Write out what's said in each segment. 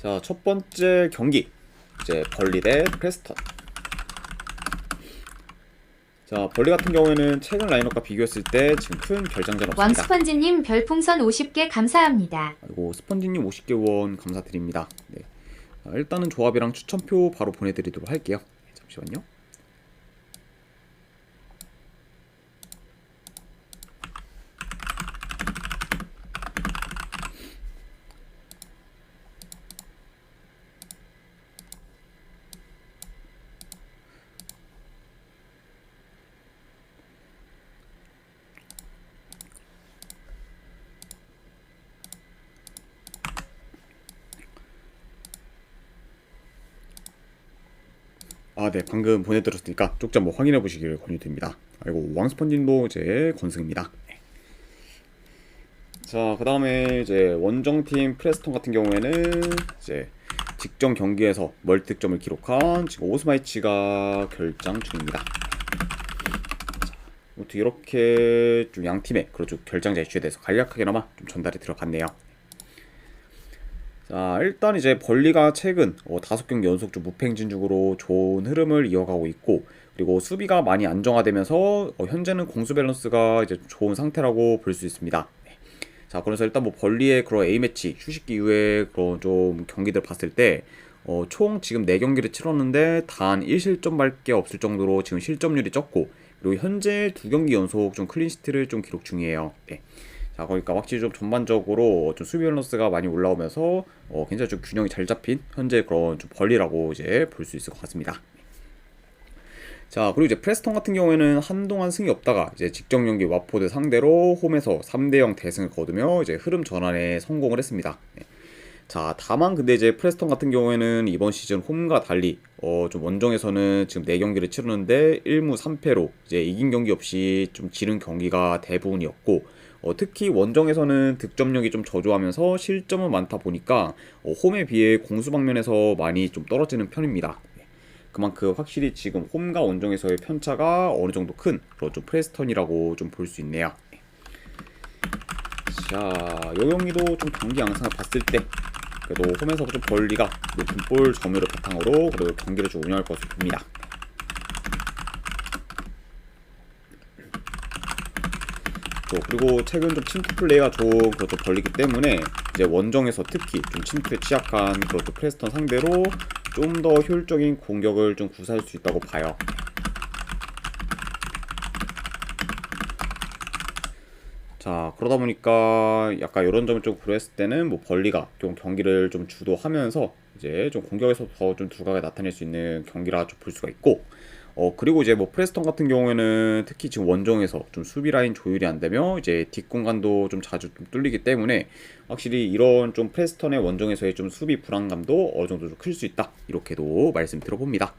자, 첫 번째 경기 이제 벌리 대 프레스턴. 자, 벌리 같은 경우에는 최근 라인업과 비교했을 때 지금 큰 결장전 없습니다. 왕스펀지님 별풍선 50개 감사합니다. 아이고, 스펀지님 50개 원 감사드립니다. 네. 자, 일단은 조합이랑 추천표 바로 보내드리도록 할게요. 네, 잠시만요. 아, 네, 방금 보내드렸으니까 쪽지 한번 확인해 보시길 권유드립니다. 아이고, 왕스펀진도 이제 건승입니다. 네. 자, 그 다음에 이제 원정팀 프레스턴 같은 경우에는 이제 직전 경기에서 멀티득점을 기록한 지금 오스마이치가 결장 중입니다. 자, 아무튼 이렇게 좀 양 팀의 그렇죠 결장자 이슈에 대해서 간략하게나마 좀 전달이 들어갔네요. 자, 일단 이제 벌리가 최근 5경기 연속 좀 무패 행진 중으로 좋은 흐름을 이어가고 있고, 그리고 수비가 많이 안정화되면서 현재는 공수 밸런스가 이제 좋은 상태라고 볼 수 있습니다. 네. 자, 그래서 일단 뭐 벌리의 그런 A매치 휴식기 이후에 그런 좀 경기들 봤을 때 총 지금 4경기를 치렀는데 단 1실점밖에 없을 정도로 지금 실점률이 적고, 그리고 현재 2경기 연속 좀 클린시트를 좀 기록 중이에요. 네. 자, 그러니까 확실히 좀 전반적으로 좀 수비 밸런스가 많이 올라오면서 굉장히 좀 균형이 잘 잡힌 현재 그런 좀 벌리라고 이제 볼 수 있을 것 같습니다. 자, 그리고 이제 프레스턴 같은 경우에는 한동안 승이 없다가 이제 직전 경기 와포드 상대로 홈에서 3대0 대승을 거두며 이제 흐름 전환에 성공을 했습니다. 네. 자, 다만 근데 이제 프레스턴 같은 경우에는 이번 시즌 홈과 달리 좀 원정에서는 지금 4경기를 치르는데 1무 3패로 이제 이긴 경기 없이 좀 지른 경기가 대부분이었고, 특히 원정에서는 득점력이 좀 저조하면서 실점은 많다 보니까 홈에 비해 공수 방면에서 많이 좀 떨어지는 편입니다. 그만큼 확실히 지금 홈과 원정에서의 편차가 어느 정도 큰 그런 좀 프레스턴이라고 좀 볼 수 있네요. 자, 이 경기도 좀 경기 양상을 봤을 때 그래도 홈에서 좀 벌리가 높은 볼 점유를 바탕으로 그래도 경기를 좀 운영할 것으로 봅니다. 그리고 최근 좀 침투 플레이가 좋은 그것도 벌리기 때문에 이제 원정에서 특히 좀 침투에 취약한 그것도 프레스턴 상대로 좀 더 효율적인 공격을 좀 구사할 수 있다고 봐요. 자, 그러다 보니까 약간 이런 점을 좀 고려했을 때는 뭐 벌리가 좀 경기를 좀 주도하면서 이제 좀 공격에서 더 좀 두각을 나타낼 수 있는 경기라 좀 볼 수가 있고, 그리고 이제 뭐 프레스턴 같은 경우에는 특히 지금 원정에서 좀 수비 라인 조율이 안 되며 이제 뒷공간도 좀 자주 좀 뚫리기 때문에 확실히 이런 좀 프레스턴의 원정에서의 좀 수비 불안감도 어느 정도 좀 클 수 있다, 이렇게도 말씀 들어봅니다.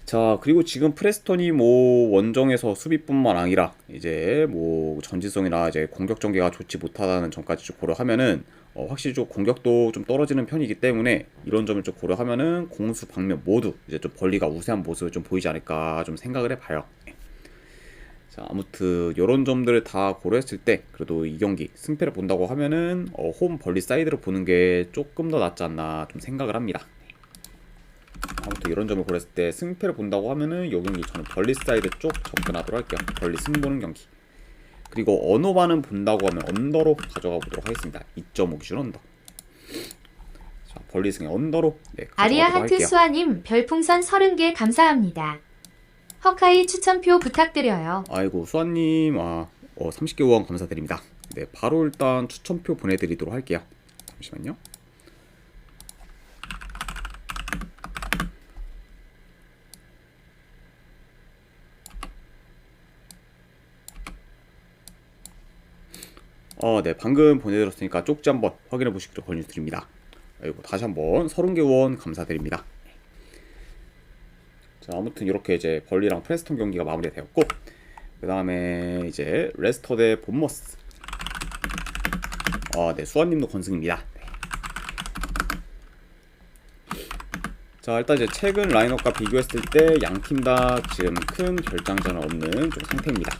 자, 그리고 지금 프레스턴이 뭐 원정에서 수비뿐만 아니라 이제 뭐 전진성이나 이제 공격 전개가 좋지 못하다는 점까지 좀 고려하면은 확실히 좀 공격도 좀 떨어지는 편이기 때문에 이런 점을 좀 고려하면은 공수 방면 모두 이제 좀 벌리가 우세한 모습을 좀 보이지 않을까 좀 생각을 해봐요. 자, 아무튼 이런 점들을 다 고려했을 때 그래도 이 경기 승패를 본다고 하면은 홈 벌리 사이드로 보는 게 조금 더 낫지 않나 좀 생각을 합니다. 아무튼 이런 점을 고렸을 때 승패를 본다고 하면은 이 경기 저는 벌리 사이드 쪽 접근하도록 할게요. 벌리 승 보는 경기. 그리고 언어반은 본다고 하면 언더로 가져가 보도록 하겠습니다. 2.5 기준 언더. 자, 벌리 승의 언더로 아리아 가져가도록 하트 할게요. 수아님 별풍선 30개 감사합니다. 허카이 추천표 부탁드려요. 아이고, 수아님 30개 후원 감사드립니다. 네, 바로 일단 추천표 보내드리도록 할게요. 잠시만요. 네, 방금 보내드렸으니까 쪽지 한번 확인해 보시기를 권유드립니다. 아이고, 다시 한번 30개 후원 감사드립니다. 자, 아무튼 이렇게 이제 벌리랑 프레스턴 경기가 마무리되었고, 그 다음에 이제 레스터 대 본머스. 네, 수아님도 건승입니다. 자, 일단 이제 최근 라인업과 비교했을 때 양 팀 다 지금 큰 결장전은 없는 좀 상태입니다.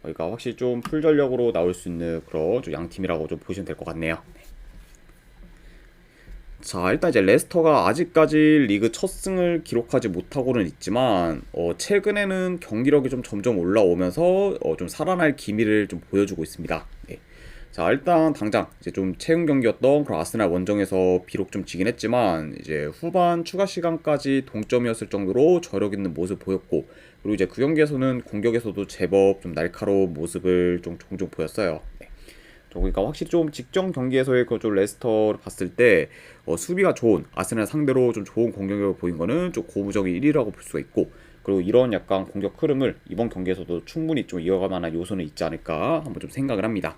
그러니까 확실히 좀 풀전력으로 나올 수 있는 그런 양 팀이라고 좀 보시면 될 것 같네요. 자, 일단 이제 레스터가 아직까지 리그 첫 승을 기록하지 못하고는 있지만 최근에는 경기력이 좀 점점 올라오면서 좀 살아날 기미를 좀 보여주고 있습니다. 네. 자, 일단 당장 이제 좀 최근 경기였던 그런 아스날 원정에서 비록 좀 지긴 했지만 이제 후반 추가 시간까지 동점이었을 정도로 저력 있는 모습 보였고, 그리고 이제 그 경기에서는 공격에서도 제법 좀 날카로운 모습을 좀 종종 보였어요. 네. 그러니까 확실히 좀 직전 경기에서의 그 좀 레스터를 봤을 때 수비가 좋은 아스날 상대로 좀 좋은 공격력을 보인 거는 좀 고무적인 1위라고 볼 수가 있고, 그리고 이런 약간 공격 흐름을 이번 경기에서도 충분히 좀 이어갈 만한 요소는 있지 않을까 한번 좀 생각을 합니다.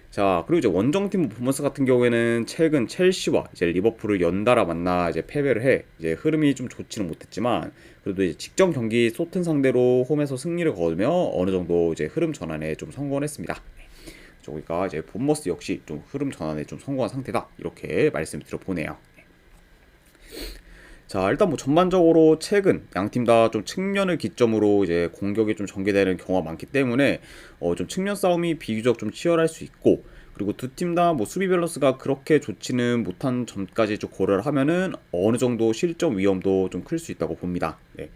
자, 그리고 이제 원정팀 퍼포먼스 같은 경우에는 최근 첼시와 이제 리버풀을 연달아 만나 이제 패배를 해 이제 흐름이 좀 좋지는 못했지만, 그래도 이제 직전 경기 소튼 상대로 홈에서 승리를 거두며 어느 정도 이제 흐름 전환에 좀 성공을 했습니다. 그러니까 이제 본머스 역시 좀 흐름 전환에 좀 성공한 상태다, 이렇게 말씀을 드려보네요. 자, 일단 뭐 전반적으로 최근 양팀 다 좀 측면을 기점으로 이제 공격이 좀 전개되는 경우가 많기 때문에 좀 측면 싸움이 비교적 좀 치열할 수 있고, 그리고 두 팀 다 뭐 수비 밸런스가 그렇게 좋지는 못한 점까지 좀 고려를 하면은 어느 정도 실점 위험도 좀 클 수 있다고 봅니다. 네.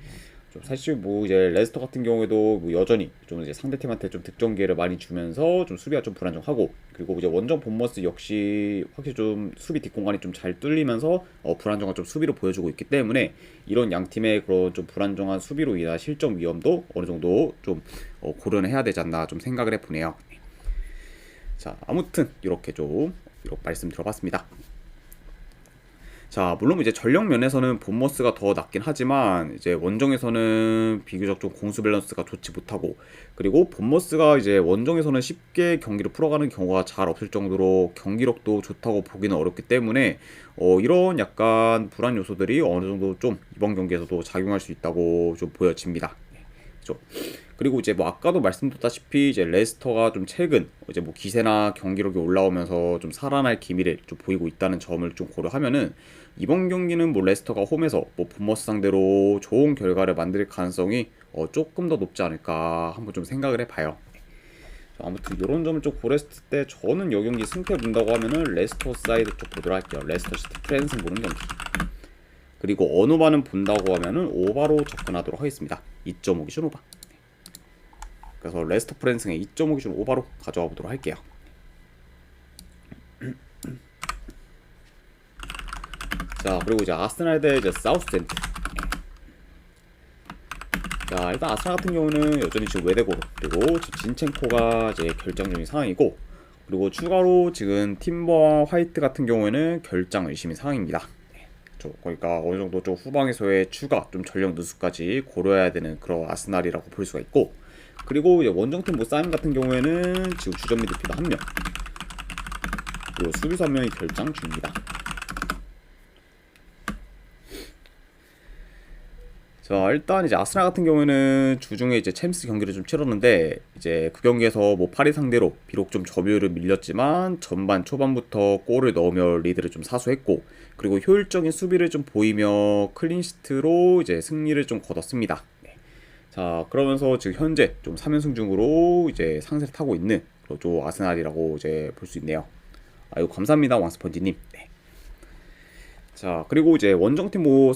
좀 사실 뭐 이제 레스터 같은 경우에도 뭐 여전히 좀 이제 상대팀한테 좀 득점 기회를 많이 주면서 좀 수비가 좀 불안정하고, 그리고 이제 원정 본머스 역시 확실히 좀 수비 뒷공간이 좀 잘 뚫리면서 불안정한 좀 수비를 보여주고 있기 때문에 이런 양 팀의 그런 좀 불안정한 수비로 인한 실점 위험도 어느 정도 좀 고려는 해야 되지 않나 좀 생각을 해보네요. 자, 아무튼 이렇게 좀 이렇게 말씀 들어봤습니다. 자, 물론 이제 전력 면에서는 본머스가 더 낫긴 하지만 이제 원정에서는 비교적 좀 공수 밸런스가 좋지 못하고, 그리고 본머스가 이제 원정에서는 쉽게 경기를 풀어가는 경우가 잘 없을 정도로 경기력도 좋다고 보기는 어렵기 때문에 이런 약간 불안 요소들이 어느 정도 좀 이번 경기에서도 작용할 수 있다고 좀 보여집니다. 그렇죠? 그리고 이제 뭐 아까도 말씀드렸다시피 이제 레스터가 좀 최근 이제 뭐 기세나 경기력이 올라오면서 좀 살아날 기미를 좀 보이고 있다는 점을 좀 고려하면은 이번 경기는 뭐 레스터가 홈에서 뭐 본머스 상대로 좋은 결과를 만들 가능성이 조금 더 높지 않을까 한번 좀 생각을 해봐요. 아무튼 이런 점을 좀 고려했을 때 저는 이 경기 승패 본다고 하면은 레스터 사이드 쪽 보도록 할게요. 레스터 시티 프랜스 보는 경기. 그리고 언오바는 본다고 하면은 오바로 접근하도록 하겠습니다. 2.5 기준 오바. 그래서 레스터 프랜스의 2.5 기준 오바로 가져와 보도록 할게요. 자, 그리고 이제 아스날 대 이제 사우스햄튼. 자, 일단 아스날 같은 경우는 여전히 지금 외대고로, 그리고 진첸코가 이제 결장중인 상황이고, 그리고 추가로 지금 팀버와 화이트 같은 경우에는 결장 의심인 상황입니다. 그러니까 어느 정도 좀 후방에서의 추가 좀 전력 누수까지 고려해야 되는 그런 아스날이라고 볼 수가 있고, 그리고 이제 원정팀 뭐 사임 같은 경우에는 지금 주전 미드필더 1명, 그리고 수비수 1명이 결장 중입니다. 자, 일단 이제 아스날 같은 경우에는 주중에 이제 챔스 경기를 좀 치렀는데, 이제 그 경기에서 뭐 파리 상대로 비록 좀 점유율을 밀렸지만 전반 초반부터 골을 넣으며 리드를 좀 사수했고, 그리고 효율적인 수비를 좀 보이며 클린시트로 이제 승리를 좀 거뒀습니다. 네. 자, 그러면서 지금 현재 좀 3연승 중으로 이제 상세를 타고 있는 그런 아스날이라고 이제 볼 수 있네요. 아유, 감사합니다, 왕스펀지님. 네. 자, 그리고 이제 원정팀 뭐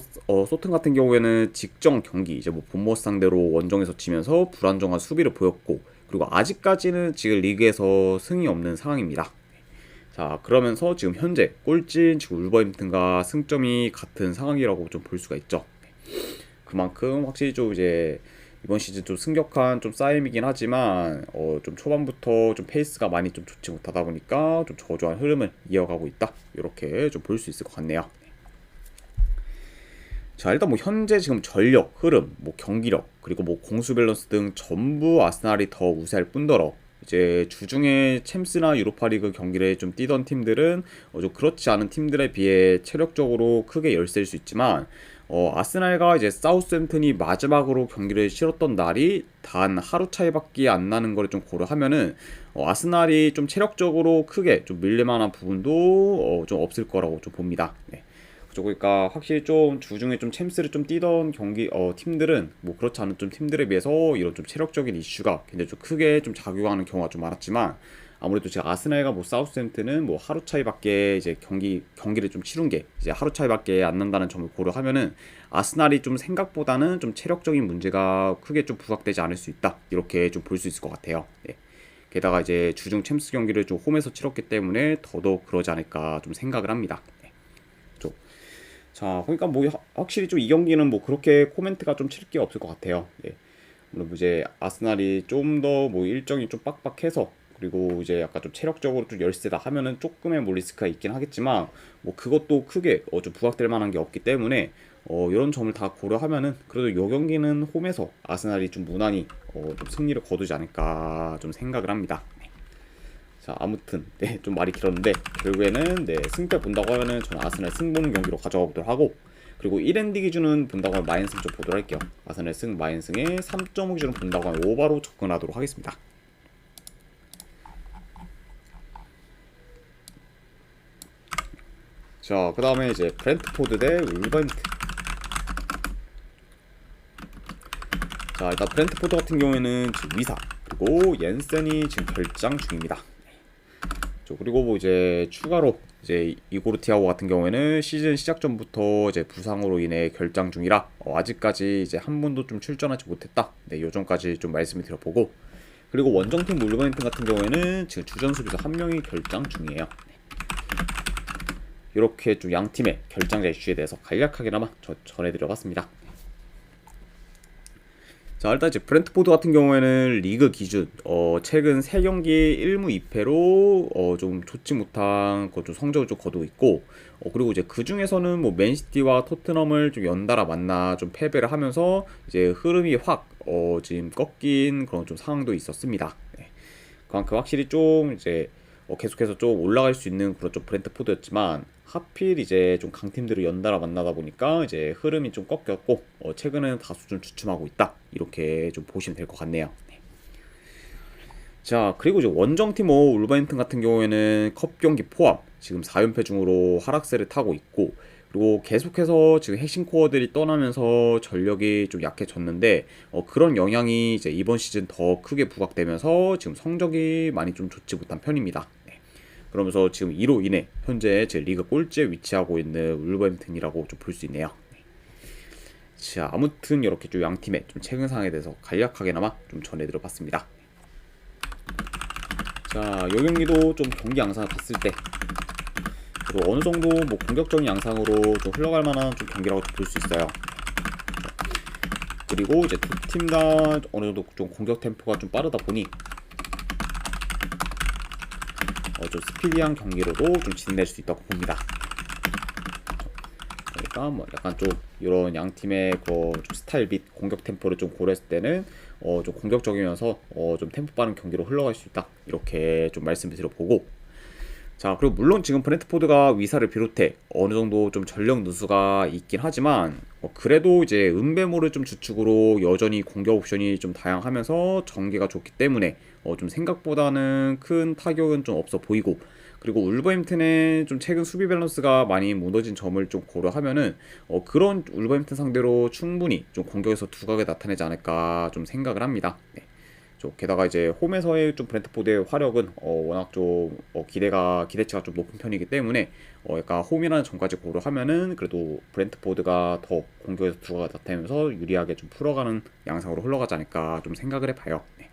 소튼 같은 경우에는 직전 경기 이제 뭐 본머스 상대로 원정에서 지면서 불안정한 수비를 보였고, 그리고 아직까지는 지금 리그에서 승이 없는 상황입니다. 자, 그러면서 지금 현재 꼴찌인 지금 울버햄튼과 승점이 같은 상황이라고 좀 볼 수가 있죠. 그만큼 확실히 좀 이제 이번 시즌 좀 승격한 좀 싸임이긴 하지만 좀 초반부터 좀 페이스가 많이 좀 좋지 못하다 보니까 좀 저조한 흐름을 이어가고 있다, 이렇게 좀 볼 수 있을 것 같네요. 자, 일단 뭐 현재 지금 전력, 흐름, 뭐 경기력, 그리고 뭐 공수 밸런스 등 전부 아스날이 더 우세할 뿐더러 이제 주중에 챔스나 유로파리그 경기를 좀 뛰던 팀들은 좀 그렇지 않은 팀들에 비해 체력적으로 크게 열세일 수 있지만 아스날과 이제 사우스햄튼이 마지막으로 경기를 치렀던 날이 단 하루 차이밖에 안 나는 거를 좀 고려하면은 아스날이 좀 체력적으로 크게 좀 밀릴만한 부분도 좀 없을 거라고 좀 봅니다. 네. 그러니까 확실히 좀 주중에 좀 챔스를 좀 뛰던 경기 팀들은 뭐 그렇지 않은 좀 팀들에 비해서 이런 좀 체력적인 이슈가 굉장히 좀 크게 좀 작용하는 경우가 좀 많았지만, 아무래도 제가 아스날과 뭐 사우스햄튼은 뭐 하루 차이밖에 이제 경기를 좀 치룬 게 이제 하루 차이밖에 안 난다는 점을 고려하면은 아스날이 좀 생각보다는 좀 체력적인 문제가 크게 좀 부각되지 않을 수 있다 이렇게 좀 볼 수 있을 것 같아요. 네. 게다가 이제 주중 챔스 경기를 좀 홈에서 치렀기 때문에 더더욱 그러지 않을까 좀 생각을 합니다. 네. 좀. 자, 그러니까 뭐 확실히 좀 이 경기는 뭐 그렇게 코멘트가 좀 칠 게 없을 것 같아요. 네. 물론 이제 아스날이 좀 더 뭐 일정이 좀 빡빡해서 그리고 이제 약간 좀 체력적으로 좀 열세다 하면은 조금의 뭐 리스크가 있긴 하겠지만 뭐 그것도 크게 좀 부각될 만한 게 없기 때문에 이런 점을 다 고려하면은 그래도 요 경기는 홈에서 아스날이 좀 무난히 좀 승리를 거두지 않을까 좀 생각을 합니다. 네. 자, 아무튼 네, 좀 말이 길었는데 결국에는 네, 승패 본다고 하면은 저는 아스날 승 보는 경기로 가져가 보도록 하고, 그리고 1엔드 기준은 본다고 하면 마인승 좀 보도록 할게요. 아스날 승 마인승에 3.5 기준은 본다고 하면 오바로 접근하도록 하겠습니다. 자, 그 다음에 이제 브렌트포드 대 울버햄튼. 자, 일단 브렌트포드 같은 경우에는 지금 위사 그리고 옌센이 지금 결장 중입니다. 그리고 뭐 이제 추가로 이제 이고르 티아고 같은 경우에는 시즌 시작 전부터 이제 부상으로 인해 결장 중이라 아직까지 이제 한 번도 좀 출전하지 못했다. 네, 요점까지 좀 말씀을 드려보고, 그리고 원정팀 울버햄튼 같은 경우에는 지금 주전 수비수 한 명이 결장 중이에요. 이렇게 좀 양 팀의 결장자 이슈에 대해서 간략하게나마 전해드려봤습니다. 자, 일단 이제 브렌트포드 같은 경우에는 리그 기준 최근 3경기 1무 2패로 좀 좋지 못한 좀 성적을 좀 거두고 있고, 그리고 이제 그 중에서는 뭐 맨시티와 토트넘을 좀 연달아 만나 좀 패배를 하면서 이제 흐름이 확 지금 꺾인 그런 좀 상황도 있었습니다. 네. 그만큼 확실히 좀 이제 계속해서 좀 올라갈 수 있는 그런 좀 브렌트포드였지만 하필 이제 좀 강팀들을 연달아 만나다 보니까 이제 흐름이 좀 꺾였고 최근에는 다소 좀 주춤하고 있다 이렇게 좀 보시면 될 것 같네요. 네. 자, 그리고 이제 원정팀 울버햄튼 같은 경우에는 컵 경기 포함 지금 4연패 중으로 하락세를 타고 있고, 그리고 계속해서 지금 핵심 코어들이 떠나면서 전력이 좀 약해졌는데 그런 영향이 이제 이번 시즌 더 크게 부각되면서 지금 성적이 많이 좀 좋지 못한 편입니다. 네. 그러면서 지금 이로 인해 현재 제 리그 꼴찌에 위치하고 있는 울버햄튼이라고 좀 볼 수 있네요. 네. 자, 아무튼 이렇게 좀 양 팀의 좀 최근 상황에 대해서 간략하게나마 좀 전해드려봤습니다. 자, 이 경기도 좀 경기 양상을 봤을 때 그리고 어느 정도 뭐 공격적인 양상으로 좀 흘러갈 만한 좀 경기라고 볼 수 있어요. 그리고 이제 두 팀 다 어느 정도 좀 공격 템포가 좀 빠르다 보니 좀 스피디한 경기로도 좀 진행될 수 있다고 봅니다. 그러니까 뭐 약간 좀 이런 양 팀의 그 좀 스타일 및 공격 템포를 좀 고려했을 때는 좀 공격적이면서 좀 템포 빠른 경기로 흘러갈 수 있다 이렇게 좀 말씀을 드려보고, 자, 그리고 물론 지금 브렌트포드가 위사를 비롯해 어느 정도 좀 전력 누수가 있긴 하지만 그래도 이제 은배모를 좀 주축으로 여전히 공격 옵션이 좀 다양하면서 전개가 좋기 때문에 좀 생각보다는 큰 타격은 좀 없어 보이고, 그리고 울버햄튼의 좀 최근 수비 밸런스가 많이 무너진 점을 좀 고려하면은 그런 울버햄튼 상대로 충분히 좀 공격에서 두각을 나타내지 않을까 좀 생각을 합니다. 네. 게다가 이제 홈에서의 좀 브렌트포드의 화력은 워낙 좀 기대치가 좀 높은 편이기 때문에 약간 홈이라는 점까지 고려하면은 그래도 브렌트포드가 더 공격에서 두각을 나타내면서 유리하게 좀 풀어가는 양상으로 흘러가지 않을까 좀 생각을 해봐요. 네.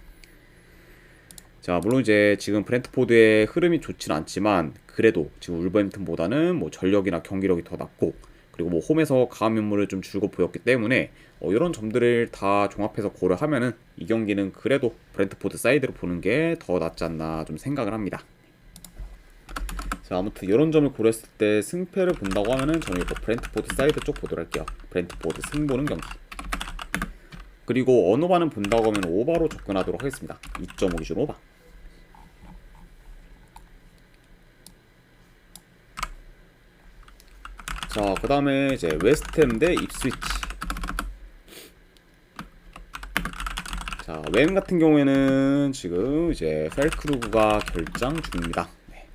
자, 물론 이제 지금 브렌트포드의 흐름이 좋진 않지만 그래도 지금 울버햄튼보다는 뭐 전력이나 경기력이 더 낮고, 그리고 뭐 홈에서 강한 면모를 좀 줄고 보였기 때문에 이런 점들을 다 종합해서 고려하면은 이 경기는 그래도 브렌트포드 사이드로 보는 게 더 낫지 않나 좀 생각을 합니다. 자, 아무튼 이런 점을 고려했을 때 승패를 본다고 하면은 저는 이거 브렌트포드 사이드 쪽 보도록 할게요. 브렌트포드 승 보는 경기. 그리고 언오바는 본다고 하면 오바로 접근하도록 하겠습니다. 2.5 기준 오바. 자, 그 다음에 이제 웨스트햄 대 입스위치. 자, 웸 같은 경우에는 지금 이제 펠크루그가 결장 중입니다. 네.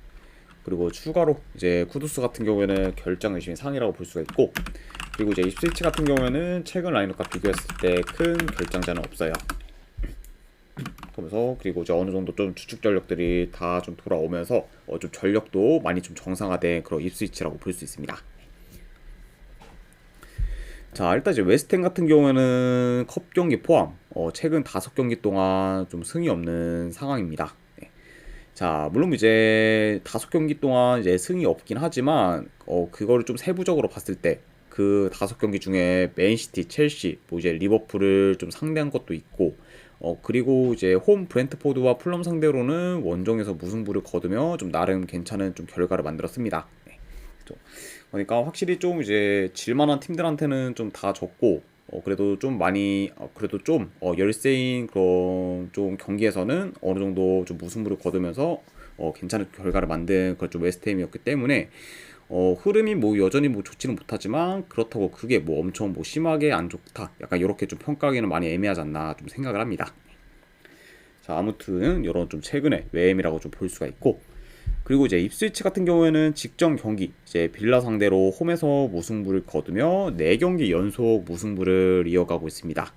그리고 추가로 이제 쿠두스 같은 경우에는 결장 의심이 상이라고 볼 수가 있고, 그리고 이제 입스위치 같은 경우에는 최근 라인업과 비교했을 때 큰 결장자는 없어요. 그러면서 그리고 이제 어느 정도 좀 주축 전력들이 다 좀 돌아오면서 좀 전력도 많이 좀 정상화된 그런 입스위치라고 볼 수 있습니다. 자, 일단 이제 웨스트햄 같은 경우에는 컵 경기 포함 최근 5경기 동안 좀 승이 없는 상황입니다. 네. 자, 물론 이제 5경기 동안 이제 승이 없긴 하지만 그거를 좀 세부적으로 봤을 때 그 5경기 중에 맨시티, 첼시, 뭐 이제 리버풀을 좀 상대한 것도 있고 그리고 이제 홈 브렌트포드와 풀럼 상대로는 원정에서 무승부를 거두며 좀 나름 괜찮은 좀 결과를 만들었습니다. 네. 그러니까 확실히 좀 이제 질만한 팀들한테는 좀 다 졌고 그래도 좀 많이 그래도 좀 열세인 그런 좀 경기에서는 어느 정도 좀 무승부를 거두면서 괜찮은 결과를 만든 그런 좀 웨스트햄이었기 때문에 흐름이 뭐 여전히 뭐 좋지는 못하지만 그렇다고 그게 뭐 엄청 뭐 심하게 안 좋다 약간 이렇게 좀 평가하기는 많이 애매하지 않나 좀 생각을 합니다. 자, 아무튼 이런 좀 최근에 외엠이라고 좀 볼 수가 있고 그리고 이제 입스위치 같은 경우에는 직전 경기 이제 빌라 상대로 홈에서 무승부를 거두며 4경기 연속 무승부를 이어가고 있습니다.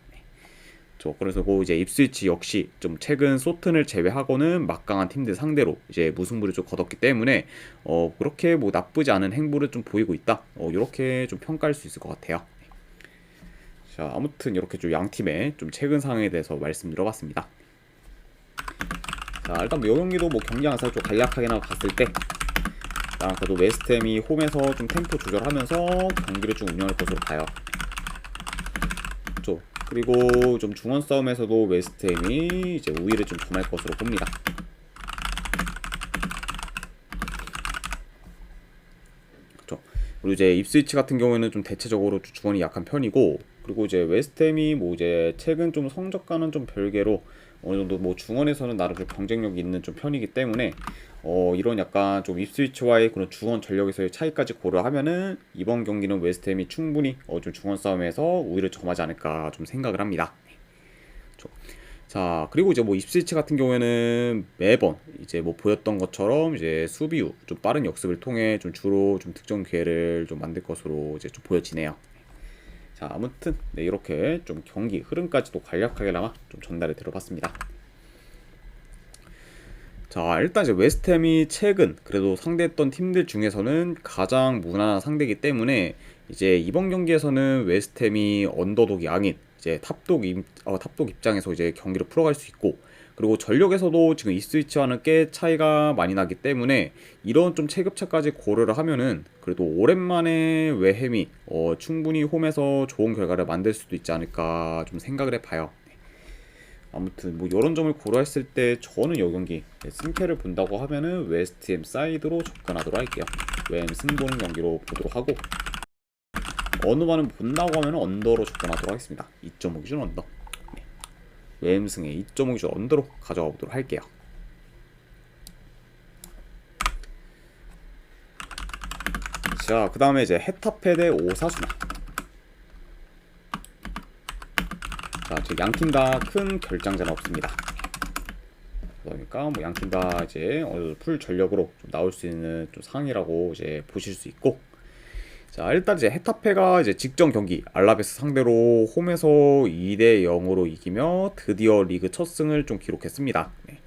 그래서 그 이제 입스위치 역시 좀 최근 소튼을 제외하고는 막강한 팀들 상대로 이제 무승부를 좀 거뒀기 때문에 그렇게 뭐 나쁘지 않은 행보를 좀 보이고 있다. 이렇게 좀 평가할 수 있을 것 같아요. 자, 아무튼 이렇게 좀 양 팀의 좀 최근 상황에 대해서 말씀드려봤습니다. 자, 일단 뭐 경기도 뭐 경기 양상 좀 간략하게나 봤을 때 일단 그래도 웨스트햄이 홈에서 좀 템포 조절하면서 경기를 좀 운영할 것으로 봐요. 그렇죠. 그리고 좀 중원 싸움에서도 웨스트햄이 이제 우위를 좀 점할 것으로 봅니다. 그렇죠. 그리고 이제 입스위치 같은 경우에는 좀 대체적으로 중원이 약한 편이고 그리고 이제 웨스트햄이 뭐 이제 최근 좀 성적과는 좀 별개로 어느 정도 뭐 중원에서는 나름 좀 경쟁력이 있는 좀 편이기 때문에 이런 약간 좀 입스위치와의 그런 중원 전력에서의 차이까지 고려하면은 이번 경기는 웨스트햄이 충분히 좀 중원 싸움에서 우위를 점하지 않을까 좀 생각을 합니다. 자, 그리고 이제 뭐 입스위치 같은 경우에는 매번 이제 뭐 보였던 것처럼 이제 수비 후 좀 빠른 역습을 통해 좀 주로 좀 득점 기회를 좀 만들 것으로 이제 좀 보여지네요. 자, 아무튼 네, 이렇게 좀 경기 흐름까지도 간략하게나마 좀 전달해 드려봤습니다. 자, 일단 이제 웨스트햄이 최근 그래도 상대했던 팀들 중에서는 가장 무난한 상대이기 때문에 이제 이번 경기에서는 웨스트햄이 언더독이 아닌 이제 탑독 입장에서 이제 경기를 풀어갈 수 있고 그리고 전력에서도 지금 이스위치와는 꽤 차이가 많이 나기 때문에 이런 좀 체급차까지 고려를 하면은 그래도 오랜만에 웨햄이 충분히 홈에서 좋은 결과를 만들 수도 있지 않을까 좀 생각을 해봐요. 아무튼 뭐 이런 점을 고려했을 때 저는 이 경기 승패를 본다고 하면은 웨스트햄 사이드로 접근하도록 할게요. 웨햄 승보는 경기로 보도록 하고 어느 반은 본다고 하면은 언더로 접근하도록 하겠습니다. 2.5 기준 언더. 웨햄 승에 2.5 기준 언더로 가져가 보도록 할게요. 자, 그 다음에 이제 헤타페 대 오사수나. 자, 지금 양팀 다 큰 결장자는 없습니다. 그러니까 뭐 양팀 다 이제 풀 전력으로 좀 나올 수 있는 좀 상황이라고 이제 보실 수 있고. 자, 일단 이제 헤타페가 이제 직전 경기 알라베스 상대로 홈에서 2대 0으로 이기며 드디어 리그 첫 승을 좀 기록했습니다. 네.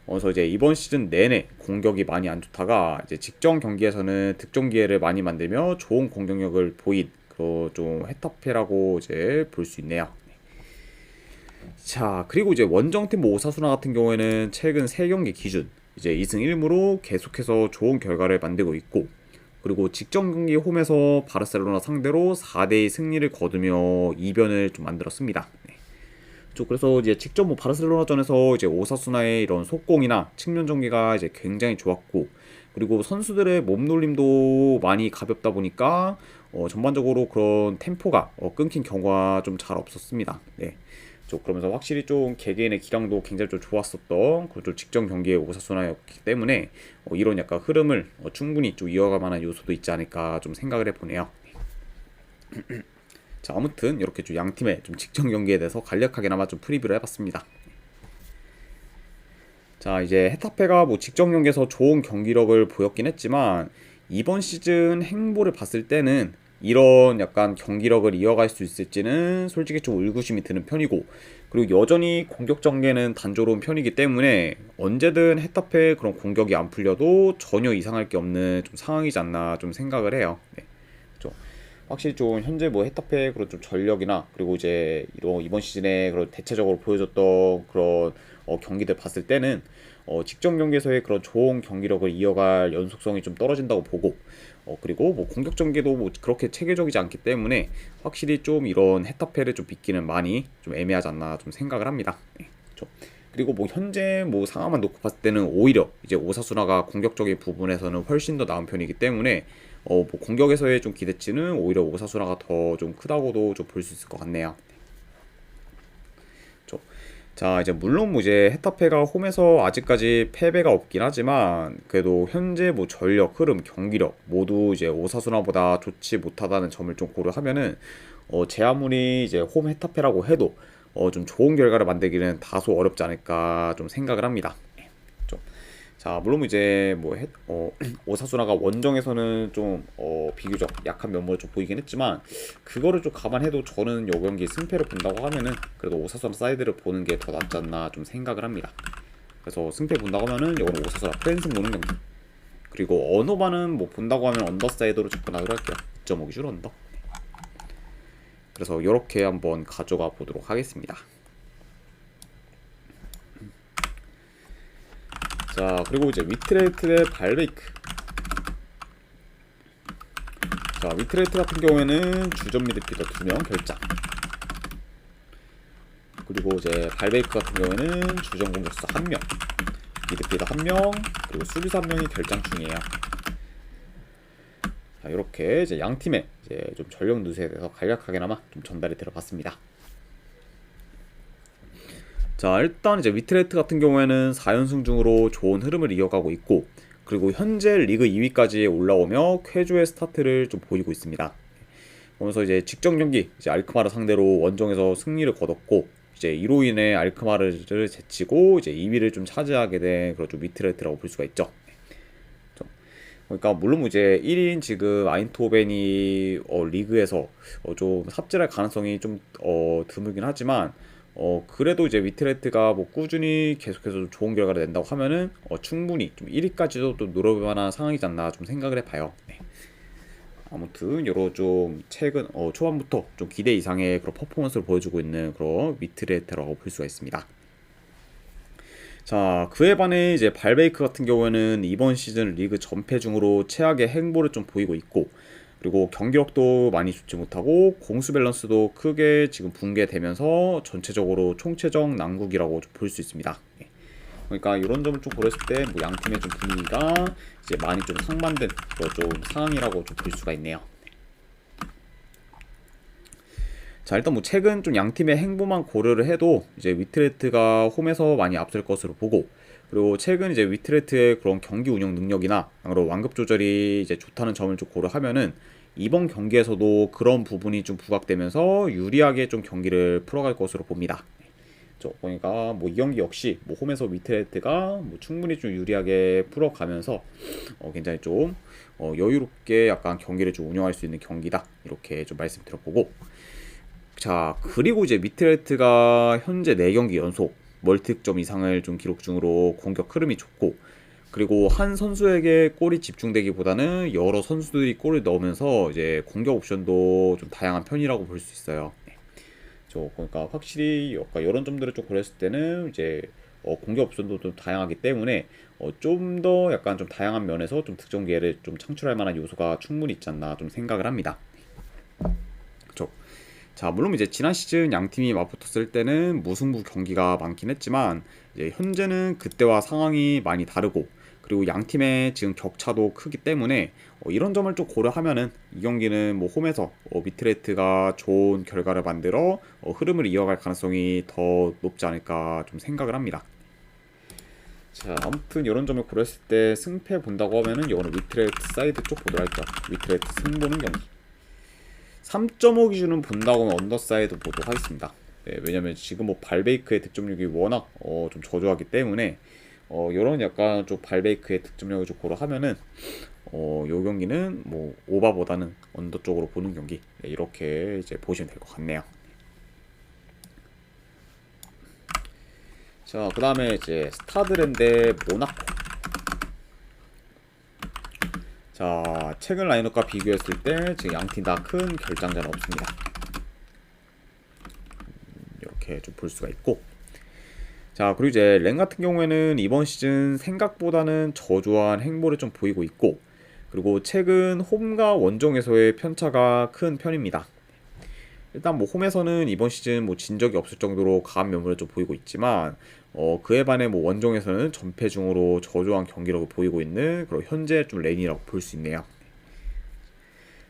그래서 이제 이번 시즌 내내 공격이 많이 안 좋다가 이제 직전 경기에서는 득점 기회를 많이 만들며 좋은 공격력을 보인 그 좀 헤타페라고 이제 볼 수 있네요. 자, 그리고 이제 원정팀 오사수나 같은 경우에는 최근 3경기 기준 이제 2승 1무로 계속해서 좋은 결과를 만들고 있고 그리고 직전 경기 홈에서 바르셀로나 상대로 4대2 승리를 거두며 이변을 좀 만들었습니다. 네. 그래서 이제 직접 뭐 바르셀로나전에서 이제 오사수나의 이런 속공이나 측면 전개가 이제 굉장히 좋았고 그리고 선수들의 몸놀림도 많이 가볍다 보니까 전반적으로 그런 템포가 끊긴 경우가 좀 잘 없었습니다. 네. 그러면서 확실히 좀 개개인의 기량도 굉장히 좀 좋았었던 그런 좀 직전 경기의 오사수나였기 때문에 이런 약간 흐름을 충분히 좀 이어갈 만한 요소도 있지 않을까 좀 생각을 해보네요. 자, 아무튼 이렇게 좀 양 팀의 좀 직전 경기에 대해서 간략하게나마 좀 프리뷰를 해봤습니다. 자, 이제 헤타페가 뭐 직전 경기에서 좋은 경기력을 보였긴 했지만 이번 시즌 행보를 봤을 때는 이런 약간 경기력을 이어갈 수 있을지는 솔직히 좀 의구심이 드는 편이고 그리고 여전히 공격 전개는 단조로운 편이기 때문에 언제든 헤타페 그런 공격이 안 풀려도 전혀 이상할 게 없는 좀 상황이지 않나 좀 생각을 해요. 네. 좀 확실히 좀 현재 뭐 헤타페 그런 좀 전력이나 그리고 이제 이번 시즌에 그런 대체적으로 보여줬던 그런 경기들 봤을 때는 직전 경기에서의 그런 좋은 경기력을 이어갈 연속성이 좀 떨어진다고 보고 그리고 뭐 공격 전개도 뭐 그렇게 체계적이지 않기 때문에 확실히 좀 이런 헤타페를 좀 믿기는 많이 좀 애매하지 않나 좀 생각을 합니다. 네, 좀. 그리고 뭐 현재 뭐 상황만 놓고 봤을 때는 오히려 이제 오사수나가 공격적인 부분에서는 훨씬 더 나은 편이기 때문에 뭐 공격에서의 좀 기대치는 오히려 오사수나가 더 좀 크다고도 좀 볼 수 있을 것 같네요. 좀. 자, 이제 물론 뭐 이제 헤타페가 홈에서 아직까지 패배가 없긴 하지만 그래도 현재 뭐 전력, 흐름, 경기력 모두 이제 오사수나보다 좋지 못하다는 점을 좀 고려하면은 제 아무리 이제 홈 헤타페라고 해도 좀 좋은 결과를 만들기는 다소 어렵지 않을까 좀 생각을 합니다. 좀. 자, 물론 이제 뭐 오사수나가 원정에서는 좀 비교적 약한 면모를 좀 보이긴 했지만 그거를 좀 감안해도 저는 요 경기 승패를 본다고 하면은 그래도 오사수나 사이드를 보는 게 더 낫지 않나 좀 생각을 합니다. 그래서 승패 본다고 하면은 이거는 오사수나 프랜승 보는 경기. 그리고 언어반은 뭐 본다고 하면 언더 사이드로 접근하도록 할게요. 2.5 기준 언더. 그래서 이렇게 한번 가져가 보도록 하겠습니다. 자, 그리고 이제 위트레이트 대 발베이크. 자, 위트레이트 같은 경우에는 주전 미드필더 2명 결장. 그리고 이제 발베이크 같은 경우에는 주전 공격수 1명, 미드필더 1명, 그리고 수비수 1명이 결장 중이에요. 자, 이렇게 이제 양 팀의 이제 좀 전력 누수에 대해서 간략하게나마 좀 전달이 들어봤습니다. 자, 일단 이제 위트레이트 같은 경우에는 4연승 중으로 좋은 흐름을 이어가고 있고 그리고 현재 리그 2위까지 올라오며 쾌조의 스타트를 좀 보이고 있습니다. 그러면서 이제 직전 경기 이제 알크마르 상대로 원정에서 승리를 거뒀고 이제 이로 인해 알크마르를 제치고 이제 2위를 좀 차지하게 된 그런 좀 위트레이트라고 볼 수가 있죠. 그러니까 물론 이제 1인 지금 아인토벤이 리그에서 좀 삽질할 가능성이 좀 드물긴 하지만 그래도 이제 위트레트가 뭐 꾸준히 계속해서 좋은 결과를 낸다고 하면은 충분히 좀 1위까지도 또 노려볼 만한 상황이지 않나 좀 생각을 해봐요. 네. 아무튼 여러 좀 최근 초반부터 좀 기대 이상의 그런 퍼포먼스를 보여주고 있는 그런 위트레트라고 볼 수가 있습니다. 자, 그에 반해 이제 발베이크 같은 경우에는 이번 시즌 리그 전패 중으로 최악의 행보를 좀 보이고 있고 그리고 경기력도 많이 좋지 못하고 공수 밸런스도 크게 지금 붕괴되면서 전체적으로 총체적 난국이라고 좀 볼 수 있습니다. 예. 그러니까 이런 점을 좀 고렸을 때 뭐 양 팀의 좀 분위기가 이제 많이 좀 상반된 그런 좀 상황이라고 좀 볼 수가 있네요. 자, 일단 뭐 최근 좀 양 팀의 행보만 고려를 해도 이제 위트레트가 홈에서 많이 앞설 것으로 보고 그리고 최근 이제 위트레트의 그런 경기 운영 능력이나 그런 완급 조절이 이제 좋다는 점을 좀 고려하면은 이번 경기에서도 그런 부분이 좀 부각되면서 유리하게 좀 경기를 풀어갈 것으로 봅니다. 그러니까 뭐 이 경기 역시 뭐 홈에서 위트레트가 뭐 충분히 좀 유리하게 풀어가면서 굉장히 좀 여유롭게 약간 경기를 좀 운영할 수 있는 경기다 이렇게 좀 말씀드려보고 자, 그리고 이제 위트레트가 현재 4경기 연속 멀티득점 이상을 좀 기록 중으로 공격 흐름이 좋고 그리고 한 선수에게 골이 집중되기보다는 여러 선수들이 골을 넣으면서 이제 공격 옵션도 좀 다양한 편이라고 볼 수 있어요. 네. 그러니까 확실히 약간 이런 점들을 좀 고렸을 때는 이제 공격 옵션도 좀 다양하기 때문에 좀 더 약간 좀 다양한 면에서 좀 득점 기회를 좀 창출할 만한 요소가 충분히 있지 않나 좀 생각을 합니다. 자, 물론 이제 지난 시즌 양 팀이 맞붙었을 때는 무승부 경기가 많긴 했지만 이제 현재는 그때와 상황이 많이 다르고 그리고 양 팀의 지금 격차도 크기 때문에 이런 점을 좀 고려하면은 이 경기는 뭐 홈에서 위트레트가 좋은 결과를 만들어 흐름을 이어갈 가능성이 더 높지 않을까 좀 생각을 합니다. 자, 아무튼 이런 점을 고려했을 때 승패 본다고 하면은 이거는 위트레트 사이드 쪽 보도록 할게요. 위트레트 승 보는 경기. 3.5 기준은 본다고 하면 언더사이드 보도록 하겠습니다. 네, 왜냐면 지금 뭐 발베이크의 득점력이 워낙 좀 저조하기 때문에 요런 약간 좀 발베이크의 득점력을 좀 고려하면은 요 경기는 뭐 오바보다는 언더 쪽으로 보는 경기 네, 이렇게 이제 보시면 될 것 같네요. 자, 그 다음에 이제 스타드랜 대 모나코. 자, 최근 라인업과 비교했을 때 지금 양팀 다 큰 결장자는 없습니다. 이렇게 좀 볼 수가 있고, 자, 그리고 이제 렌 같은 경우에는 이번 시즌 생각보다는 저조한 행보를 좀 보이고 있고, 그리고 최근 홈과 원정에서의 편차가 큰 편입니다. 일단 뭐 홈에서는 이번 시즌 뭐 진 적이 없을 정도로 강한 면모를 좀 보이고 있지만, 그에 반해 뭐 원정에서는 전패 중으로 저조한 경기력을 보이고 있는 그런 현재 좀 렌이라고 볼 수 있네요.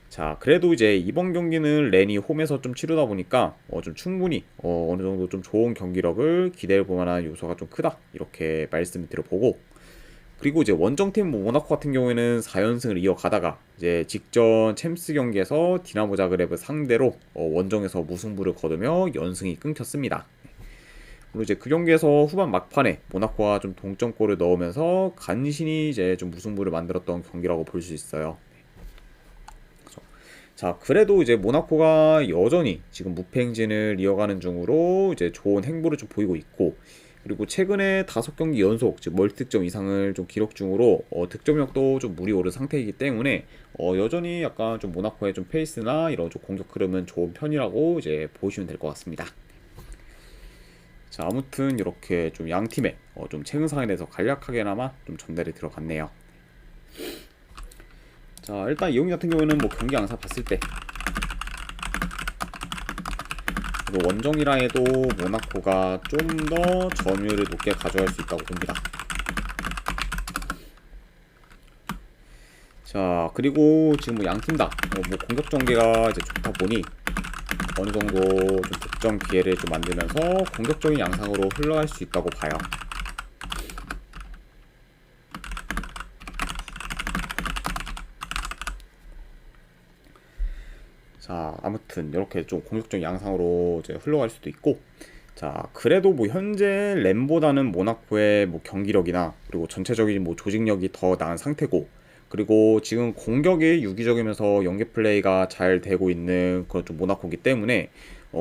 자, 그래도 이제 이번 경기는 렌이 홈에서 좀 치르다 보니까 좀 충분히 어느 정도 좀 좋은 경기력을 기대해 볼 만한 요소가 좀 크다, 이렇게 말씀을 드려보고, 그리고 이제 원정팀 뭐 모나코 같은 경우에는 4연승을 이어가다가 이제 직전 챔스 경기에서 디나모 자그레브 상대로 원정에서 무승부를 거두며 연승이 끊겼습니다. 그리고 이제 그 경기에서 후반 막판에 모나코가 좀 동점골을 넣으면서 간신히 이제 좀 무승부를 만들었던 경기라고 볼 수 있어요. 자, 그래도 이제 모나코가 여전히 지금 무패 행진을 이어가는 중으로 이제 좋은 행보를 좀 보이고 있고, 그리고 최근에 5경기 연속 즉 멀티득점 이상을 좀 기록 중으로 득점력도 좀 물이 오른 상태이기 때문에 여전히 약간 좀 모나코의 좀 페이스나 이런 좀 공격 흐름은 좋은 편이라고 이제 보시면 될 것 같습니다. 자, 아무튼 이렇게 좀 양 팀의 좀 최근 상황에 대해서 간략하게나마 좀 전달이 들어갔네요. 자, 일단 이 경기 같은 경우에는 뭐 경기 양상 봤을 때 원정이라 해도 모나코가 좀 더 점유율을 높게 가져갈 수 있다고 봅니다. 자, 그리고 지금 뭐 양팀 다 뭐 공격 전개가 이제 좋다 보니 어느 정도 좀 득점 기회를 좀 만들면서 공격적인 양상으로 흘러갈 수 있다고 봐요. 자, 아무튼 이렇게 좀 공격적인 양상으로 이제 흘러갈 수도 있고, 자, 그래도 뭐 현재 램보다는 모나코의 뭐 경기력이나 그리고 전체적인 뭐 조직력이 더 나은 상태고, 그리고 지금 공격이 유기적이면서 연계 플레이가 잘 되고 있는 그런 좀 모나코이기 때문에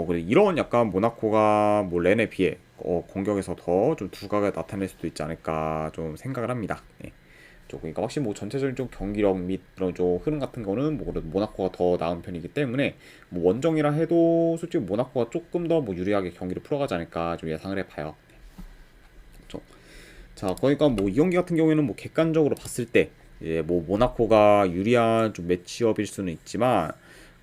그래 이런 약간 모나코가 뭐 렌에 비해 공격에서 더 좀 두각을 나타낼 수도 있지 않을까 좀 생각을 합니다. 예. 그러니까 확실히 뭐 전체적인 좀 경기력 및 그런 좀 흐름 같은 거는 뭐 그래도 모나코가 더 나은 편이기 때문에 뭐 원정이라 해도 솔직히 모나코가 조금 더 뭐 유리하게 경기를 풀어가지 않을까 좀 예상을 해봐요. 그렇죠? 자, 그러니까 뭐 이 경기 같은 경우에는 뭐 객관적으로 봤을 때 뭐 모나코가 유리한 좀 매치업일 수는 있지만,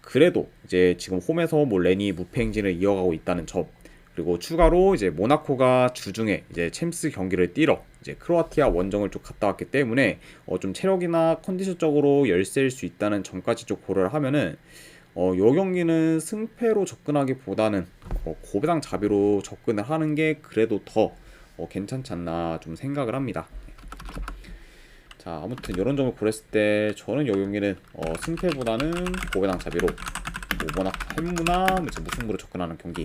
그래도 이제 지금 홈에서 뭐 렌이 무패 행진을 이어가고 있다는 점, 그리고 추가로 이제 모나코가 주중에 이제 챔스 경기를 뛰러 이제 크로아티아 원정을 좀 갔다 왔기 때문에 좀 체력이나 컨디션적으로 열세일 수 있다는 점까지 좀 고려를 하면은 요 경기는 승패로 접근하기보다는 고배당 자비로 접근을 하는 게 그래도 더 괜찮지 않나 좀 생각을 합니다. 자, 아무튼 이런 점을 고렸을 때 저는 요 경기는 승패보다는 고배당 자비로 뭐 모나코 햄무나 이제 무승부로 접근하는 경기,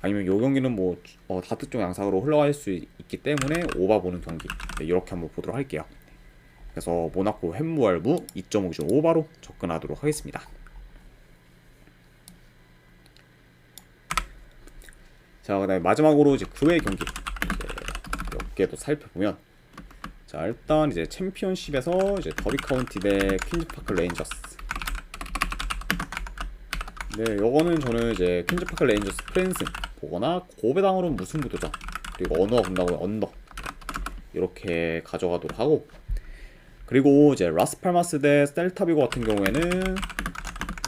아니면 요 경기는 뭐 다특정 양상으로 흘러갈 수 있기 때문에 오바 보는 경기, 네, 이렇게 한번 보도록 할게요. 그래서 모나코 햄무알부 2.5 기준 오바로 접근하도록 하겠습니다. 자, 그다음에 마지막으로 이제 9회 경기 몇 개 더 살펴보면, 자, 일단 이제 챔피언십에서 이제 더비 카운티 대 퀸즈파크 레인저스. 네, 요거는 저는 이제 퀸즈파크 레인저스 프랜승 보거나 고배당으로는 무승부 도전, 그리고 언어가 본다고 언더 이렇게 가져가도록 하고, 그리고 이제 라스팔마스 대 셀타비고 같은 경우에는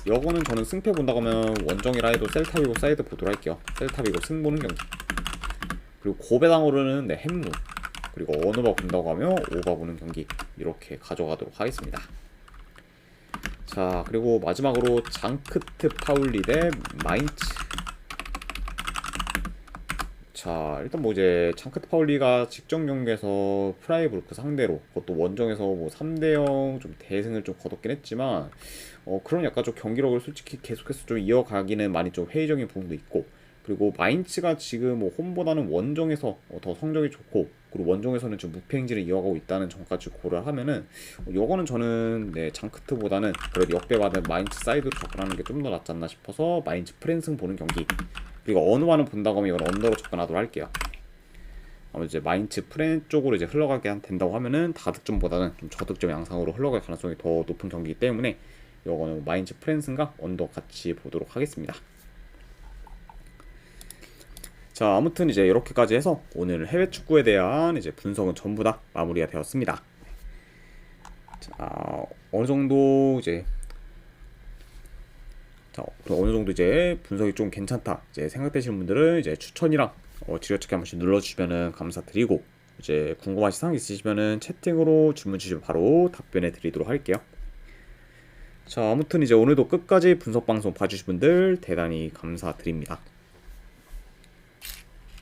요거는 저는 승패 본다고 하면 원정이라 해도 셀타비고 사이드 보도록 할게요. 셀타비고 승 보는 경기. 그리고 고배당으로는 네, 햄무, 그리고 언어가 본다고 하면 오바 보는 경기, 이렇게 가져가도록 하겠습니다. 자, 그리고 마지막으로 장크트 파울리 대 마인츠. 자, 일단 뭐 이제 장크트 파울리가 직전 경기에서 프라이부르크 상대로 그것도 원정에서 뭐 3대0 좀 대승을 좀 거뒀긴 했지만 그런 약간 좀 경기력을 솔직히 계속해서 좀 이어가기는 많이 좀 회의적인 부분도 있고, 그리고 마인츠가 지금 뭐 홈보다는 원정에서 더 성적이 좋고, 그리고 원정에서는 지금 무패 행진을 이어가고 있다는 점까지 고려를 하면은 요거는 저는 네, 장크트보다는 그래도 역배받은 마인츠 사이드로 접근하는 게 좀 더 낫지 않나 싶어서 마인츠 프랜승 보는 경기, 그리고 언어와는 본다고 하면 이건 언더로 접근하도록 할게요. 아무래도 이제 마인츠 프렌 쪽으로 이제 흘러가게 된다고 하면은 다득점보다는 좀 저득점 양상으로 흘러갈 가능성이 더 높은 경기이기 때문에 이거는 마인츠 프렌스인가 언더 같이 보도록 하겠습니다. 자, 아무튼 이제 이렇게까지 해서 오늘 해외 축구에 대한 이제 분석은 전부 다 마무리가 되었습니다. 자, 어느 정도 이제 분석이 좀 괜찮다 이제 생각되시는 분들은 이제 추천이랑 지려찾기 한 번씩 눌러주시면은 감사드리고, 이제 궁금하신 사항 있으시면은 채팅으로 질문 주시면 바로 답변해 드리도록 할게요. 자, 아무튼 이제 오늘도 끝까지 분석 방송 봐주신 분들 대단히 감사드립니다.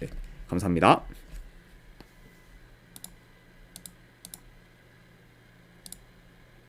네, 감사합니다.